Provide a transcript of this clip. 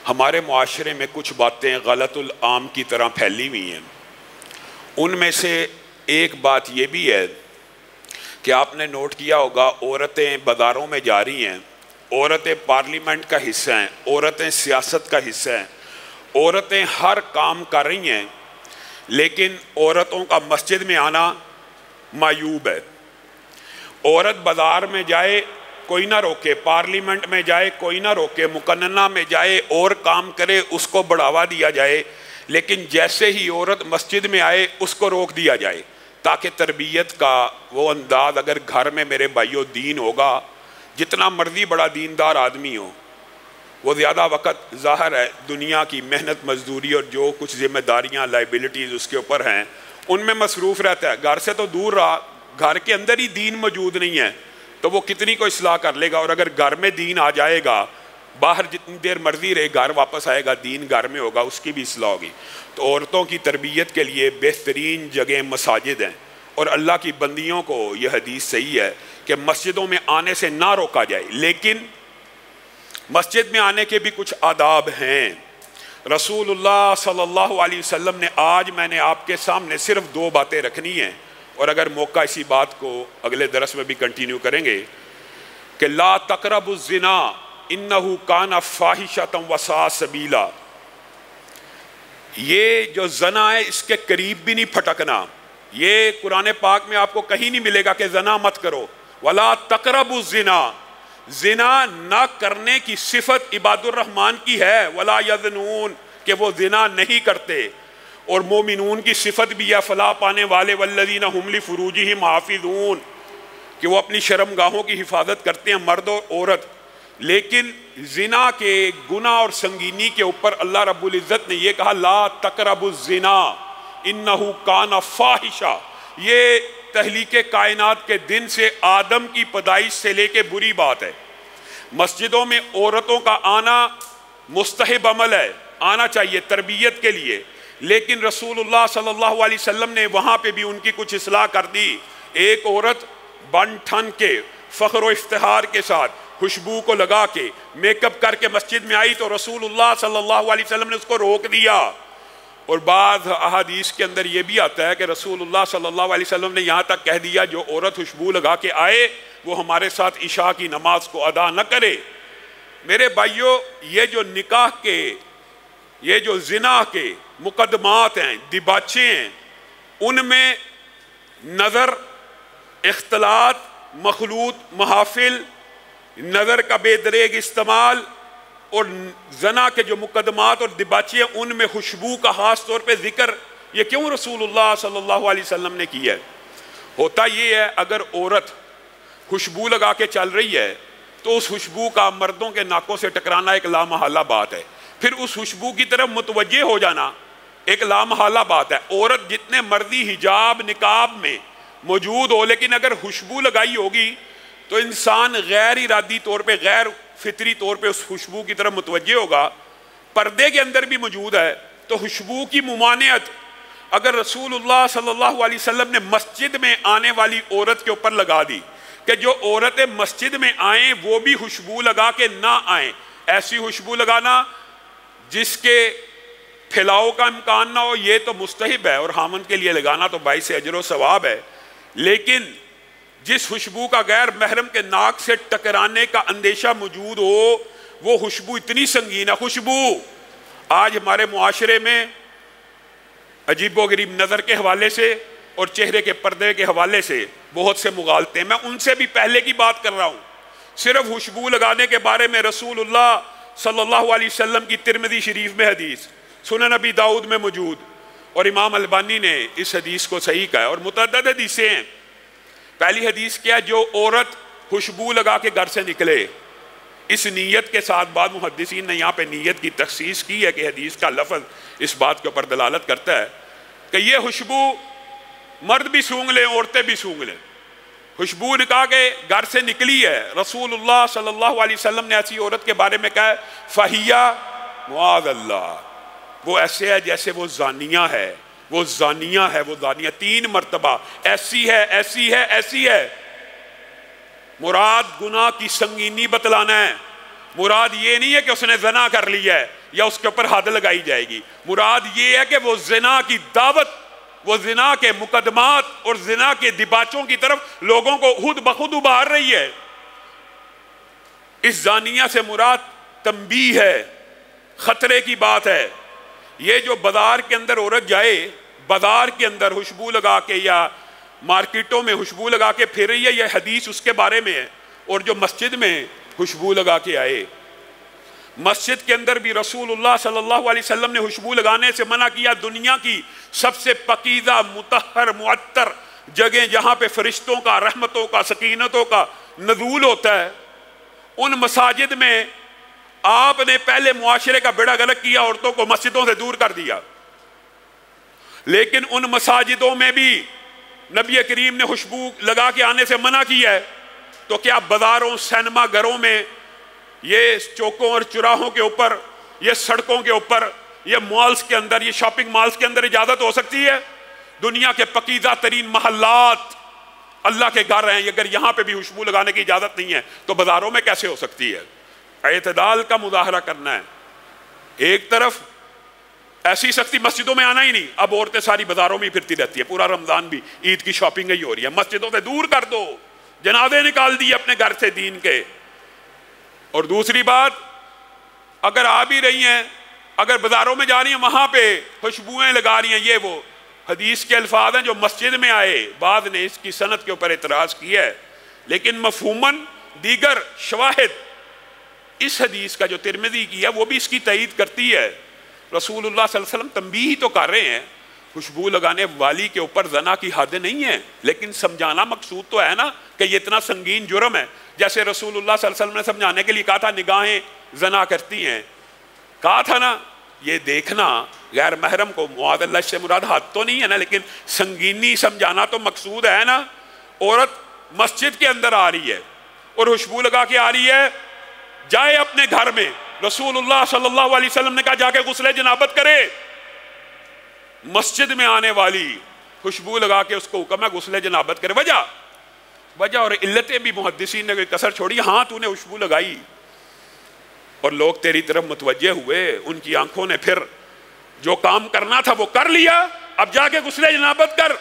ہمارے معاشرے میں کچھ باتیں غلط العام کی طرح پھیلی ہوئی ہیں۔ ان میں سے ایک بات یہ بھی ہے کہ آپ نے نوٹ کیا ہوگا، عورتیں بازاروں میں جا رہی ہیں، عورتیں پارلیمنٹ کا حصہ ہیں، عورتیں سیاست کا حصہ ہیں، عورتیں ہر کام کر رہی ہیں، لیکن عورتوں کا مسجد میں آنا معیوب ہے۔ عورت بازار میں جائے کوئی نہ روکے، پارلیمنٹ میں جائے کوئی نہ روکے، مقننہ میں جائے اور کام کرے اس کو بڑھاوا دیا جائے، لیکن جیسے ہی عورت مسجد میں آئے اس کو روک دیا جائے، تاکہ تربیت کا وہ انداز، اگر گھر میں میرے بھائیو دین ہوگا، جتنا مرضی بڑا دیندار آدمی ہو، وہ زیادہ وقت ظاہر ہے دنیا کی محنت مزدوری اور جو کچھ ذمہ داریاں لائبلٹیز اس کے اوپر ہیں ان میں مصروف رہتا ہے۔ گھر سے تو دور رہا، گھر کے اندر ہی دین موجود نہیں ہے تو وہ کتنی کو اصلاح کر لے گا، اور اگر گھر میں دین آ جائے گا، باہر جتنی دیر مرضی رہے، گھر واپس آئے گا، دین گھر میں ہوگا، اس کی بھی اصلاح ہوگی۔ تو عورتوں کی تربیت کے لیے بہترین جگہ مساجد ہیں، اور اللہ کی بندیوں کو یہ حدیث صحیح ہے کہ مسجدوں میں آنے سے نہ روکا جائے، لیکن مسجد میں آنے کے بھی کچھ آداب ہیں۔ رسول اللہ صلی اللہ علیہ وسلم نے، آج میں نے آپ کے سامنے صرف 2 باتیں رکھنی ہیں، اور اگر موقع اسی بات کو اگلے درس میں بھی کنٹینیو کریں گے کہ لا تقربوا الزنا انہ کان فاحشۃ وساء سبیلا، یہ جو زنا ہے اس کے قریب بھی نہیں پھٹکنا۔ یہ قرآن پاک میں آپ کو کہیں نہیں ملے گا کہ زنا مت کرو، ولا تقربوا الزنا، زنا نہ کرنے کی صفت عباد الرحمن کی ہے، ولا یزنون، کہ وہ زنا نہیں کرتے، اور مومنون کی صفت بھی ہے فلاح پانے والے، والذین هم لفروجہم حافظون، کہ وہ اپنی شرمگاہوں کی حفاظت کرتے ہیں، مرد اور عورت۔ لیکن زنا کے گناہ اور سنگینی کے اوپر اللہ رب العزت نے یہ کہا لا تقربوا الزنا انہ کان فاحشہ۔ یہ تخلیق کائنات کے دن سے، آدم کی پیدائش سے لے کے بری بات ہے۔ مسجدوں میں عورتوں کا آنا مستحب عمل ہے، آنا چاہیے تربیت کے لیے، لیکن رسول اللہ صلی اللہ علیہ وسلم نے وہاں پہ بھی ان کی کچھ اصلاح کر دی۔ ایک عورت بن ٹھن کے، فخر و افتخار کے ساتھ، خوشبو کو لگا کے، میک اپ کر کے مسجد میں آئی تو رسول اللہ صلی اللہ علیہ وسلم نے اس کو روک دیا۔ اور بعض احادیث کے اندر یہ بھی آتا ہے کہ رسول اللہ صلی اللہ علیہ وسلم نے یہاں تک کہہ دیا جو عورت خوشبو لگا کے آئے وہ ہمارے ساتھ عشاء کی نماز کو ادا نہ کرے۔ میرے بھائیو، یہ جو نکاح کے، یہ جو زنا کے مقدمات ہیں، دباچے ہیں، ان میں نظر، اختلاط، مخلوط محافل، نظر کا بے دریغ استعمال، اور زنا کے جو مقدمات اور دباچے ہیں ان میں خوشبو کا خاص طور پہ ذکر یہ کیوں رسول اللہ صلی اللہ علیہ وسلم نے کیا ہے؟ ہوتا یہ ہے اگر عورت خوشبو لگا کے چل رہی ہے تو اس خوشبو کا مردوں کے ناکوں سے ٹکرانا ایک لامحالہ بات ہے، پھر اس خوشبو کی طرف متوجہ ہو جانا ایک لامحالہ بات ہے۔ عورت جتنے مرضی حجاب نقاب میں موجود ہو، لیکن اگر خوشبو لگائی ہوگی تو انسان غیر ارادی طور پہ، غیر فطری طور پہ اس خوشبو کی طرف متوجہ ہوگا۔ پردے کے اندر بھی موجود ہے تو خوشبو کی ممانعت اگر رسول اللہ صلی اللہ علیہ وسلم نے مسجد میں آنے والی عورت کے اوپر لگا دی کہ جو عورتیں مسجد میں آئیں وہ بھی خوشبو لگا کے نہ آئیں، ایسی خوشبو لگانا جس کے پھیلاؤ کا امکان نہ ہو، یہ تو مستحب ہے، اور خامند کے لیے لگانا تو باعث اجر و ثواب ہے، لیکن جس خوشبو کا غیر محرم کے ناک سے ٹکرانے کا اندیشہ موجود ہو وہ خوشبو اتنی سنگین ہے۔ خوشبو آج ہمارے معاشرے میں عجیب و غریب نظر کے حوالے سے اور چہرے کے پردے کے حوالے سے بہت سے مغالطے ہیں، میں ان سے بھی پہلے کی بات کر رہا ہوں۔ صرف خوشبو لگانے کے بارے میں رسول اللہ صلی اللہ علیہ وسلم کی ترمذی شریف میں حدیث، سنن نبی داؤد میں موجود، اور امام البانی نے اس حدیث کو صحیح کہا ہے، اور متعدد حدیثیں ہیں۔ پہلی حدیث کیا ہے؟ جو عورت خوشبو لگا کے گھر سے نکلے، اس نیت کے ساتھ، بعض محدثین نے یہاں پہ نیت کی تخصیص کی ہے کہ حدیث کا لفظ اس بات کے اوپر دلالت کرتا ہے کہ یہ خوشبو مرد بھی سونگھ لیں، عورتیں بھی سونگھ لیں۔ خوشبو نکال کے گھر سے نکلی ہے، رسول اللہ صلی اللہ علیہ وسلم نے ایسی عورت کے بارے میں کہا ہے فَهِيَ مُعَاذَ اللَّهِ، وہ ایسے ہے جیسے وہ زانیہ ہے، وہ زانیہ ہے، وہ زانیہ، 3 مرتبہ ایسی ہے، ایسی ہے، ایسی ہے۔ مراد گناہ کی سنگینی بتلانا ہے، مراد یہ نہیں ہے کہ اس نے زنا کر لیا ہے یا اس کے اوپر حد لگائی جائے گی، مراد یہ ہے کہ وہ زنا کی دعوت، وہ زنا کے مقدمات اور زنا کے دباچوں کی طرف لوگوں کو خود بخود ابھار رہی ہے۔ اس زانیہ سے مراد تنبیہ ہے، خطرے کی بات ہے۔ یہ جو بازار کے اندر عورت جائے، بازار کے اندر خوشبو لگا کے یا مارکیٹوں میں خوشبو لگا کے پھر رہی ہے، یہ حدیث اس کے بارے میں ہے۔ اور جو مسجد میں خوشبو لگا کے آئے، مسجد کے اندر بھی رسول اللہ صلی اللہ علیہ وسلم نے خوشبو لگانے سے منع کیا۔ دنیا کی سب سے پاکیزہ، مطہر، معطر جگہ جہاں پہ فرشتوں کا، رحمتوں کا، سکینتوں کا نزول ہوتا ہے، ان مساجد میں آپ نے پہلے معاشرے کا بیڑا غرق کیا، عورتوں کو مسجدوں سے دور کر دیا۔ لیکن ان مساجدوں میں بھی نبی کریم نے خوشبو لگا کے آنے سے منع کیا ہے، تو کیا بازاروں، سینما گھروں میں، یہ چوکوں اور چراہوں کے اوپر، یہ سڑکوں کے اوپر، یہ مالز کے اندر، یہ شاپنگ مالز کے اندر اجازت ہو سکتی ہے؟ دنیا کے پاکیزہ ترین محلات اللہ کے گھر ہیں، اگر یہاں پہ بھی خوشبو لگانے کی اجازت نہیں ہے تو بازاروں میں کیسے ہو سکتی ہے؟ اعتدال کا مظاہرہ کرنا ہے۔ ایک طرف ایسی سختی، مسجدوں میں آنا ہی نہیں، اب عورتیں ساری بازاروں میں ہی پھرتی رہتی ہے، پورا رمضان بھی عید کی شاپنگ ہی ہو رہی ہے، مسجدوں سے دور کر دو، جنازے نکال دیے اپنے گھر سے دین کے۔ اور دوسری بات، اگر آ بھی رہی ہیں، اگر بازاروں میں جا رہی ہیں، وہاں پہ خوشبوئیں لگا رہی ہیں، یہ وہ حدیث کے الفاظ ہیں جو مسجد میں آئے۔ بعض نے اس کی سند کے اوپر اعتراض کیا ہے، لیکن مفہوماً دیگر شواہد اس حدیث کا جو ترمذی کی ہے وہ بھی اس کی تائید کرتی ہے۔ رسول اللہ صلی اللہ علیہ وسلم تنبیہ تو کر رہے ہیں، خوشبو لگانے والی کے اوپر زنا کی حد نہیں ہے، لیکن سمجھانا مقصود تو ہے نا کہ یہ اتنا سنگین جرم ہے۔ جیسے رسول اللہ صلی اللہ علیہ وسلم نے سمجھانے کے لیے کہا تھا نگاہیں زنا کرتی ہیں، کہا تھا نا یہ دیکھنا غیر محرم کو، معاذ اللہ سے مراد حد تو نہیں ہے نا، لیکن سنگینی سمجھانا تو مقصود ہے نا۔ عورت مسجد کے اندر آ رہی ہے اور خوشبو لگا کے آ رہی ہے، جائے اپنے گھر میں، رسول اللہ صلی اللہ علیہ وسلم نے کہا جا کے غسل جنابت کرے۔ مسجد میں آنے والی خوشبو لگا کے اس کو حکم ہے غسل جنابت کرے۔ وجہ اور علتیں بھی محدثین نے کوئی کسر چھوڑی، ہاں تو نے خوشبو لگائی اور لوگ تیری طرف متوجہ ہوئے، ان کی آنکھوں نے پھر جو کام کرنا تھا وہ کر لیا، اب جا کے غسل جنابت کر۔